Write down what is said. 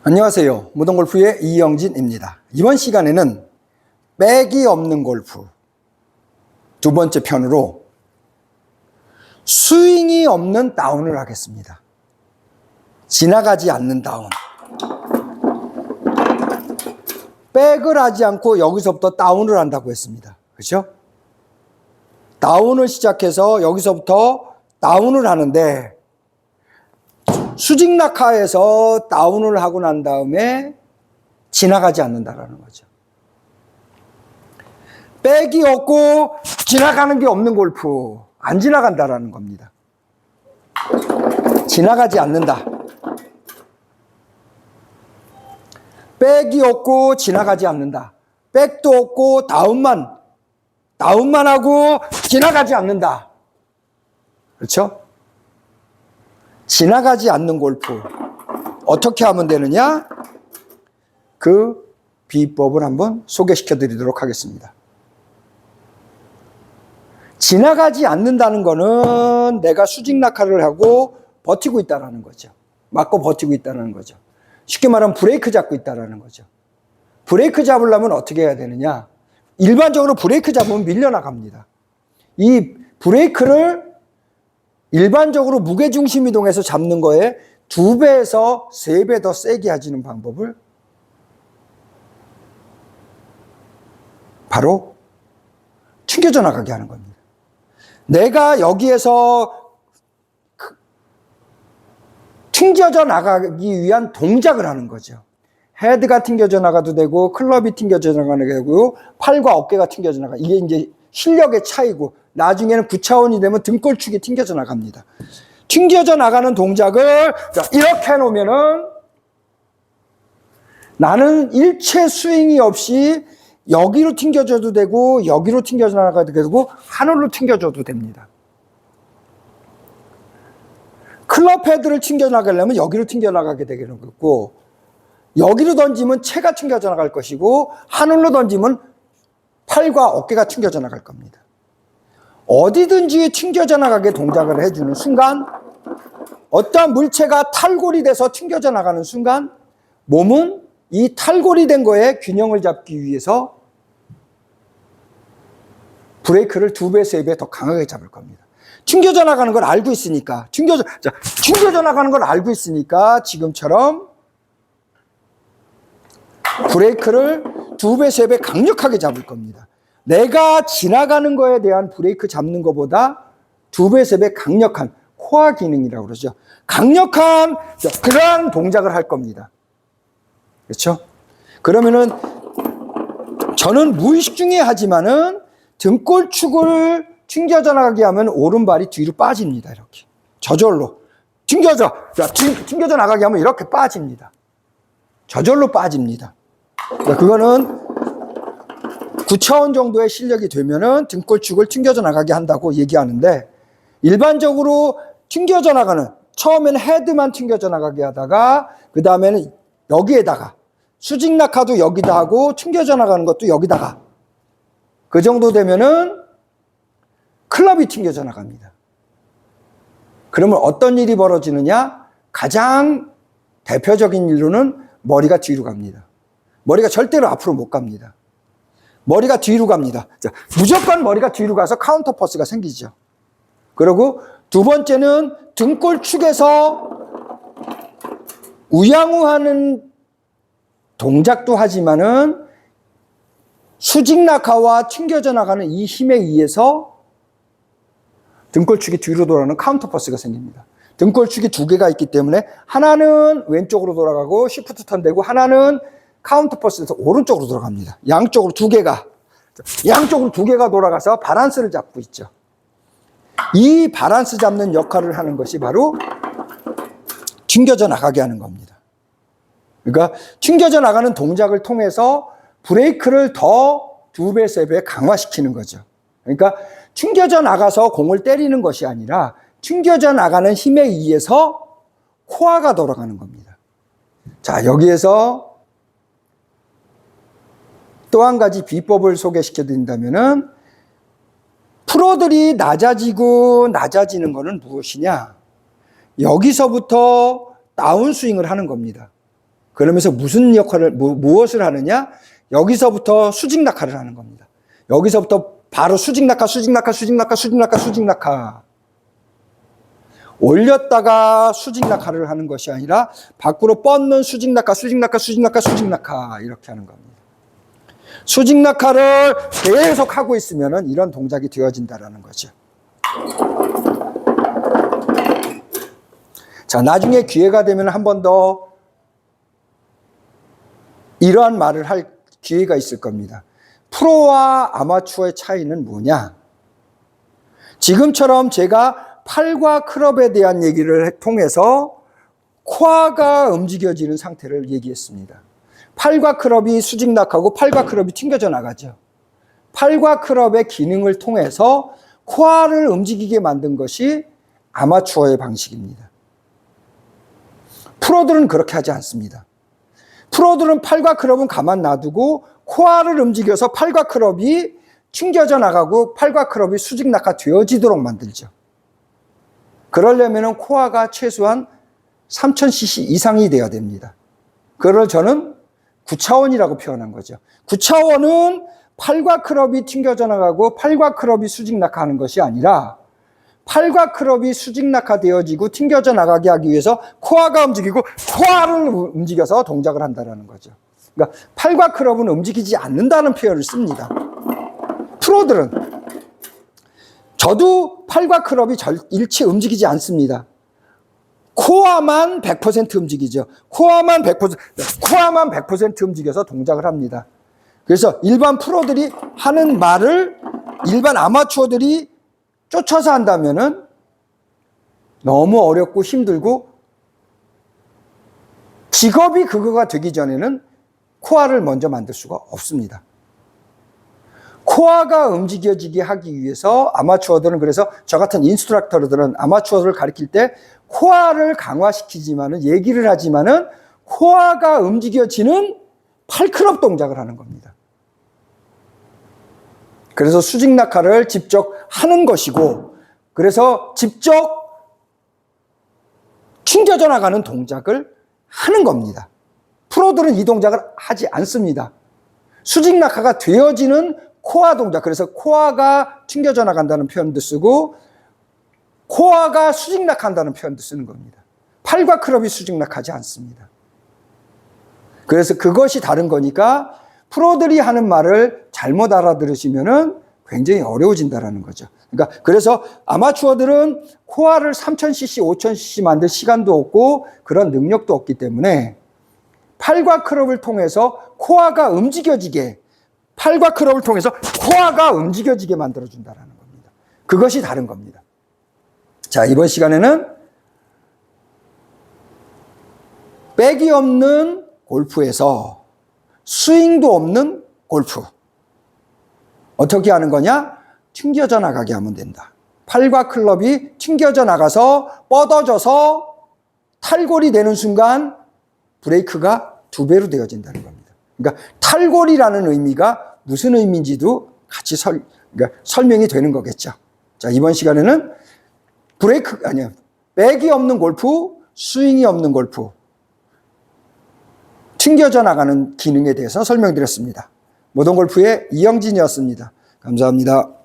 안녕하세요. 무동골프의 이영진입니다. 이번 시간에는 백이 없는 골프 두 번째 편으로 스윙이 없는 다운을 하겠습니다. 지나가지 않는 다운. 백을 하지 않고 여기서부터 다운을 한다고 했습니다. 그렇죠? 다운을 시작해서 여기서부터 다운을 하는데 수직 낙하에서 다운을 하고 난 다음에 지나가지 않는다라는 거죠. 백이 없고 지나가는 게 없는 골프, 안 지나간다라는 겁니다. 지나가지 않는다. 백이 없고 지나가지 않는다. 백도 없고 다운만 하고 지나가지 않는다. 그렇죠? 지나가지 않는 골프 어떻게 하면 되느냐? 그 비법을 한번 소개시켜 드리도록 하겠습니다. 지나가지 않는다는 거는 내가 수직 낙하를 하고 버티고 있다는 거죠. 맞고 버티고 있다는 거죠. 쉽게 말하면 브레이크 잡고 있다는 거죠. 브레이크 잡으려면 어떻게 해야 되느냐? 일반적으로 브레이크 잡으면 밀려나갑니다. 이 브레이크를 일반적으로 무게중심 이동해서 잡는 거에 2배에서 3배 더 세게 해주는 방법을 바로 튕겨져 나가게 하는 겁니다. 내가 여기에서 튕겨져 나가기 위한 동작을 하는 거죠. 헤드가 튕겨져 나가도 되고 클럽이 튕겨져 나가도 되고 팔과 어깨가 튕겨져 나가. 이게 이제 실력의 차이고 나중에는 9차원이 되면 등골축이 튕겨져 나갑니다. 튕겨져 나가는 동작을 이렇게 해놓으면은 나는 일체 스윙이 없이 여기로 튕겨져도 되고 여기로 튕겨져 나가도 되고 하늘로 튕겨져도 됩니다. 클럽 헤드를 튕겨 나가려면 여기로 튕겨 나가게 되는 거고 여기로 던지면 채가 튕겨져 나갈 것이고 하늘로 던지면 팔과 어깨가 튕겨져 나갈 겁니다. 어디든지 튕겨져 나가게 동작을 해주는 순간 어떠한 물체가 탈골이 돼서 튕겨져 나가는 순간 몸은 이 탈골이 된 거에 균형을 잡기 위해서 브레이크를 2배, 3배 더 강하게 잡을 겁니다. 튕겨져 나가는 걸 알고 있으니까 튕겨져 나가는 걸 알고 있으니까 지금처럼 브레이크를 2배, 3배 강력하게 잡을 겁니다. 내가 지나가는 거에 대한 브레이크 잡는 것보다 2배, 3배 강력한 코어 기능이라고 그러죠. 강력한 그러한 동작을 할 겁니다. 그렇죠? 그러면은 저는 무의식 중에 하지만은 등골축을 튕겨져 나가게 하면 오른발이 뒤로 빠집니다. 이렇게 저절로 튕겨져 나가게 하면 이렇게 빠집니다. 저절로 빠집니다. 그거는 9차원 정도의 실력이 되면은 등골축을 튕겨져 나가게 한다고 얘기하는데 일반적으로 튕겨져 나가는 처음에는 헤드만 튕겨져 나가게 하다가 그 다음에는 여기에다가 수직 낙하도 여기다 하고 튕겨져 나가는 것도 여기다가 그 정도 되면은 클럽이 튕겨져 나갑니다. 그러면 어떤 일이 벌어지느냐? 가장 대표적인 일로는 머리가 뒤로 갑니다. 머리가 절대로 앞으로 못 갑니다. 머리가 뒤로 갑니다. 자, 무조건 머리가 뒤로 가서 카운터 퍼스가 생기죠. 그리고 두 번째는 등골축에서 우양우하는 동작도 하지만은 수직 낙하와 튕겨져 나가는 이 힘에 의해서 등골축이 뒤로 돌아가는 카운터 퍼스가 생깁니다. 등골축이 2개가 있기 때문에 하나는 왼쪽으로 돌아가고 시프트 턴 되고 하나는 카운터 퍼스에서 오른쪽으로 돌아갑니다. 양쪽으로 2개가 돌아가서 바란스를 잡고 있죠. 이 바란스 잡는 역할을 하는 것이 바로 튕겨져 나가게 하는 겁니다. 그러니까 튕겨져 나가는 동작을 통해서 브레이크를 더 2배, 3배 강화시키는 거죠. 그러니까 튕겨져 나가서 공을 때리는 것이 아니라 튕겨져 나가는 힘에 의해서 코어가 돌아가는 겁니다. 자, 여기에서 또 한 가지 비법을 소개시켜 드린다면은 프로들이 낮아지는 것은 무엇이냐? 여기서부터 다운스윙을 하는 겁니다. 그러면서 무슨 역할을, 무엇을 하느냐? 여기서부터 수직 낙하를 하는 겁니다. 여기서부터 바로 수직 낙하, 수직 낙하, 수직 낙하, 수직 낙하, 수직 낙하. 올렸다가 수직 낙하를 하는 것이 아니라 밖으로 뻗는 수직 낙하, 수직 낙하, 수직 낙하, 수직 낙하 이렇게 하는 겁니다. 수직 낙하를 계속 하고 있으면 이런 동작이 되어진다는 거죠. 자, 나중에 기회가 되면 한 번 더 이러한 말을 할 기회가 있을 겁니다. 프로와 아마추어의 차이는 뭐냐? 지금처럼 제가 팔과 클럽에 대한 얘기를 통해서 코어가 움직여지는 상태를 얘기했습니다. 팔과 클럽이 수직 낙하고 팔과 클럽이 튕겨져 나가죠. 팔과 클럽의 기능을 통해서 코어를 움직이게 만든 것이 아마추어의 방식입니다. 프로들은 그렇게 하지 않습니다. 프로들은 팔과 클럽은 가만 놔두고 코어를 움직여서 팔과 클럽이 튕겨져 나가고 팔과 클럽이 수직 낙하 되어지도록 만들죠. 그러려면 코어가 최소한 3000cc 이상이 돼야 됩니다. 그걸 저는 9차원이라고 표현한 거죠. 9차원은 팔과 클럽이 튕겨져 나가고 팔과 클럽이 수직 낙하하는 것이 아니라 팔과 클럽이 수직 낙하되어지고 튕겨져 나가게 하기 위해서 코어가 움직이고 코어를 움직여서 동작을 한다는 거죠. 그러니까 팔과 클럽은 움직이지 않는다는 표현을 씁니다. 프로들은 저도 팔과 클럽이 일체 움직이지 않습니다. 코어만 100% 움직이죠. 코어만 100% 움직여서 동작을 합니다. 그래서 일반 프로들이 하는 말을 일반 아마추어들이 쫓아서 한다면은 너무 어렵고 힘들고 직업이 그거가 되기 전에는 코어를 먼저 만들 수가 없습니다. 코어가 움직여지게 하기 위해서 아마추어들은, 그래서 저 같은 인스트럭터들은 아마추어들을 가르칠 때 코어를 강화시키지만은, 얘기를 하지만은 코어가 움직여지는 팔클럽 동작을 하는 겁니다. 그래서 수직 낙하를 직접 하는 것이고, 그래서 직접 튕겨져 나가는 동작을 하는 겁니다. 프로들은 이 동작을 하지 않습니다. 수직 낙하가 되어지는 코어 동작, 그래서 코어가 튕겨져 나간다는 표현도 쓰고 코어가 수직 낙한다는 표현도 쓰는 겁니다. 팔과 클럽이 수직 낙하지 않습니다. 그래서 그것이 다른 거니까 프로들이 하는 말을 잘못 알아들으시면은 굉장히 어려워진다는 거죠. 그러니까 그래서 아마추어들은 코어를 3000cc, 5000cc 만들 시간도 없고 그런 능력도 없기 때문에 팔과 클럽을 통해서 코어가 움직여지게, 팔과 클럽을 통해서 코어가 움직여지게 만들어준다는 겁니다. 그것이 다른 겁니다. 자, 이번 시간에는 백이 없는 골프에서 스윙도 없는 골프. 어떻게 하는 거냐? 튕겨져 나가게 하면 된다. 팔과 클럽이 튕겨져 나가서 뻗어져서 탈골이 되는 순간 브레이크가 2배로 되어진다는 겁니다. 그러니까 탈골이라는 의미가 무슨 의미인지도 같이 그러니까 설명이 되는 거겠죠. 자, 이번 시간에는 백이 없는 골프, 스윙이 없는 골프, 튕겨져 나가는 기능에 대해서 설명드렸습니다. 모던골프의 이영진이었습니다. 감사합니다.